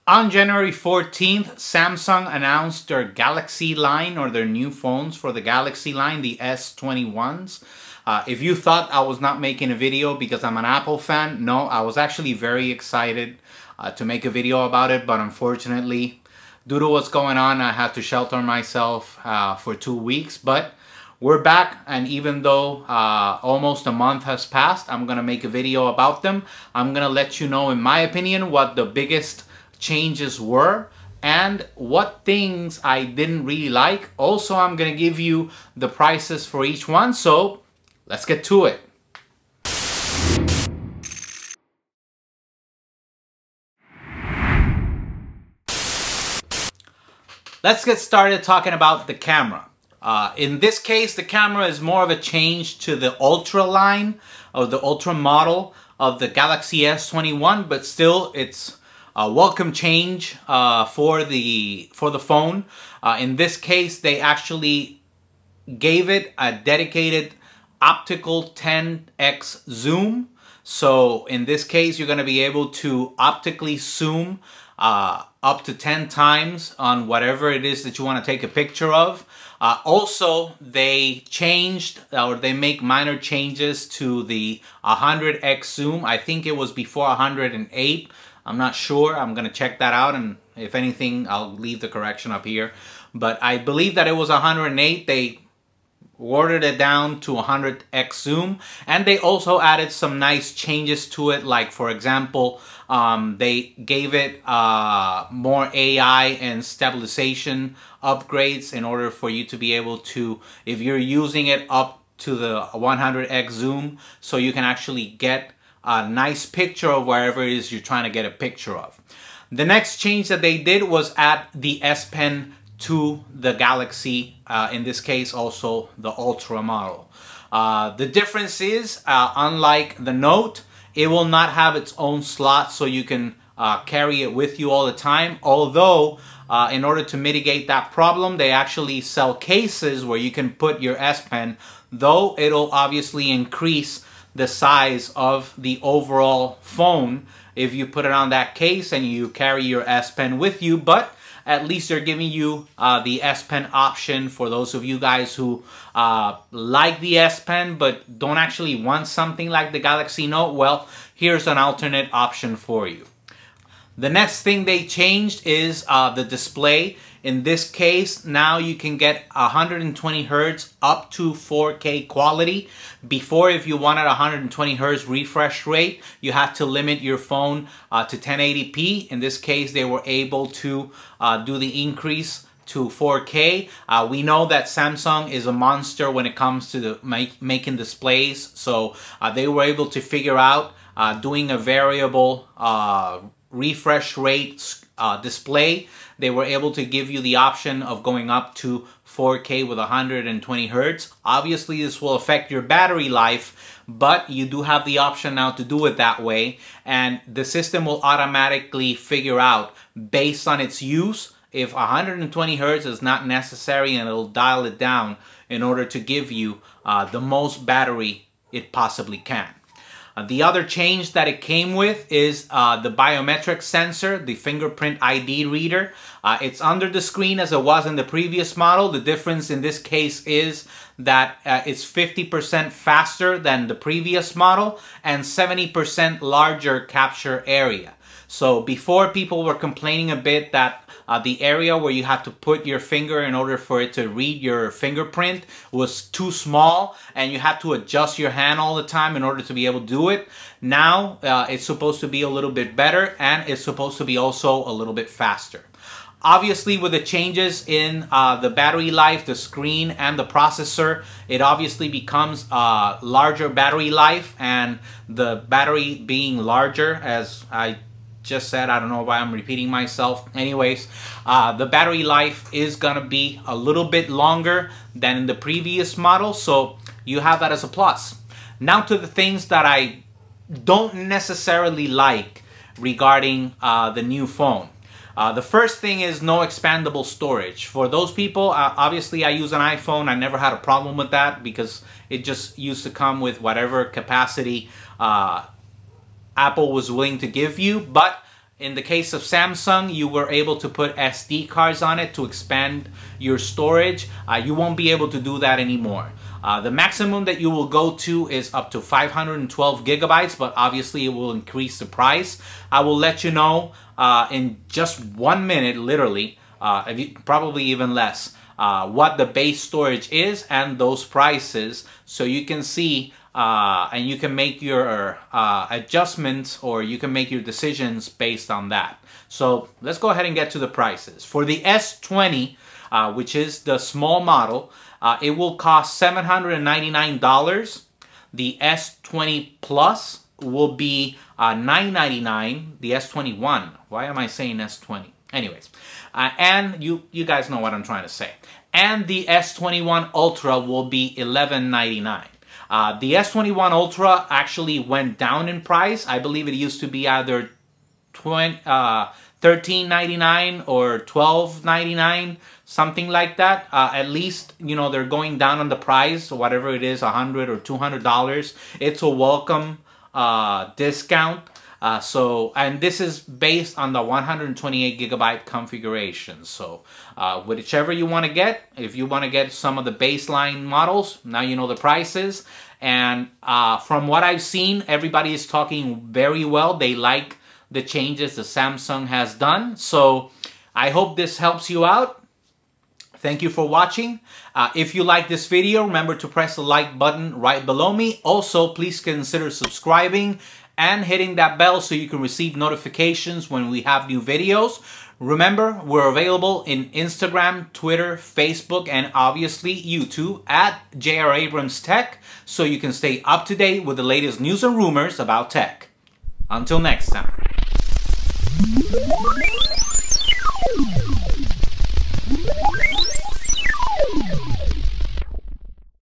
On January 14th, Samsung announced their Galaxy line, or their new phones for the Galaxy line, the S21's. If you thought I was not making a video because I'm an Apple fan, no, I was actually very excited to make a video about it, but unfortunately, due to what's going on, I had to shelter myself for 2 weeks. But we're back, and even though almost a month has passed, I'm gonna make a video about them. I'm gonna let you know, in my opinion, what the biggest changes were and what things I didn't really like. Also, I'm gonna give you the prices for each one, so let's get to it. Let's get started talking about the camera. In this case, the camera is more of a change to the Ultra line, or the Ultra model of the Galaxy S21, but still it's a welcome change for the phone. In this case, they actually gave it a dedicated optical 10x zoom. So in this case, you're going to be able to optically zoom up to 10 times on whatever it is that you want to take a picture of. Also, they changed, or they make minor changes to the 100x zoom. I think it was before 108. I'm not sure. I'm going to check that out, and if anything, I'll leave the correction up here. But I believe that it was 108. They watered it down to 100x zoom, and they also added some nice changes to it. Like, for example, they gave it more AI and stabilization upgrades in order for you to be able to, if you're using it up to the 100x zoom, so you can actually get a nice picture of wherever it is you're trying to get a picture of. The next change that they did was add the S Pen to the Galaxy, in this case also the Ultra model. The difference is, unlike the Note, it will not have its own slot, so you can carry it with you all the time. Although, in order to mitigate that problem, they actually sell cases where you can put your S Pen, though it'll obviously increase the size of the overall phone if you put it on that case and you carry your S Pen with you. But at least they're giving you the S Pen option for those of you guys who like the S Pen but don't actually want something like the Galaxy Note. Well, here's an alternate option for you. The next thing they changed is the display. In this case, now you can get 120 Hz up to 4K quality. Before, if you wanted 120 Hz refresh rate, you had to limit your phone to 1080p. In this case, they were able to do the increase to 4K. We know that Samsung is a monster when it comes to making displays, so they were able to figure out doing a variable refresh rate display. They were able to give you the option of going up to 4K with 120 Hz. Obviously, this will affect your battery life, but you do have the option now to do it that way, and the system will automatically figure out, based on its use, if 120 Hz is not necessary, and it'll dial it down in order to give you the most battery it possibly can. The other change that it came with is the biometric sensor, the fingerprint ID reader. It's under the screen as it was in the previous model. The difference in this case is that it's 50% faster than the previous model and 70% larger capture area. So before, people were complaining a bit that the area where you had to put your finger in order for it to read your fingerprint was too small, and you had to adjust your hand all the time in order to be able to do it. Now it's supposed to be a little bit better, and it's supposed to be also a little bit faster. Obviously, with the changes in the battery life, the screen, and the processor, it obviously becomes larger battery life, and the battery being larger, as I just said, I don't know why I'm repeating myself. Anyways, the battery life is gonna be a little bit longer than in the previous model, so you have that as a plus. Now to the things that I don't necessarily like regarding the new phone. The first thing is no expandable storage. For those people, obviously I use an iPhone. I never had a problem with that because it just used to come with whatever capacity Apple was willing to give you. But In the case of Samsung, you were able to put SD cards on it to expand your storage. You won't be able to do that anymore. The maximum that you will go to is up to 512 gigabytes, but obviously it will increase the price. I will let you know in just 1 minute, literally, probably even less, what the base storage is and those prices, so you can see and you can make your adjustments, or you can make your decisions based on that. So let's go ahead and get to the prices. For the S20, which is the small model, it will cost $799. The S20 Plus will be $999. The S21. Why am I saying S20? Anyways, and you guys know what I'm trying to say. And the S21 Ultra will be $1199. The S21 Ultra actually went down in price. I believe it used to be either $13.99 or $12.99, something like that. At least, you know, they're going down on the price, whatever it is, $100 or $200. It's a welcome discount. And this is based on the 128 gigabyte configuration. So whichever you want to get, if you want to get some of the baseline models, now you know the prices. And from what I've seen, everybody is talking very well. They like the changes that Samsung has done. So I hope this helps you out. Thank you for watching. If you like this video, remember to press the like button right below me. Also, please consider subscribing and hitting that bell so you can receive notifications when we have new videos. Remember, we're available in Instagram, Twitter, Facebook, and obviously YouTube at J.R. Abrams Tech, so you can stay up to date with the latest news and rumors about tech. Until next time.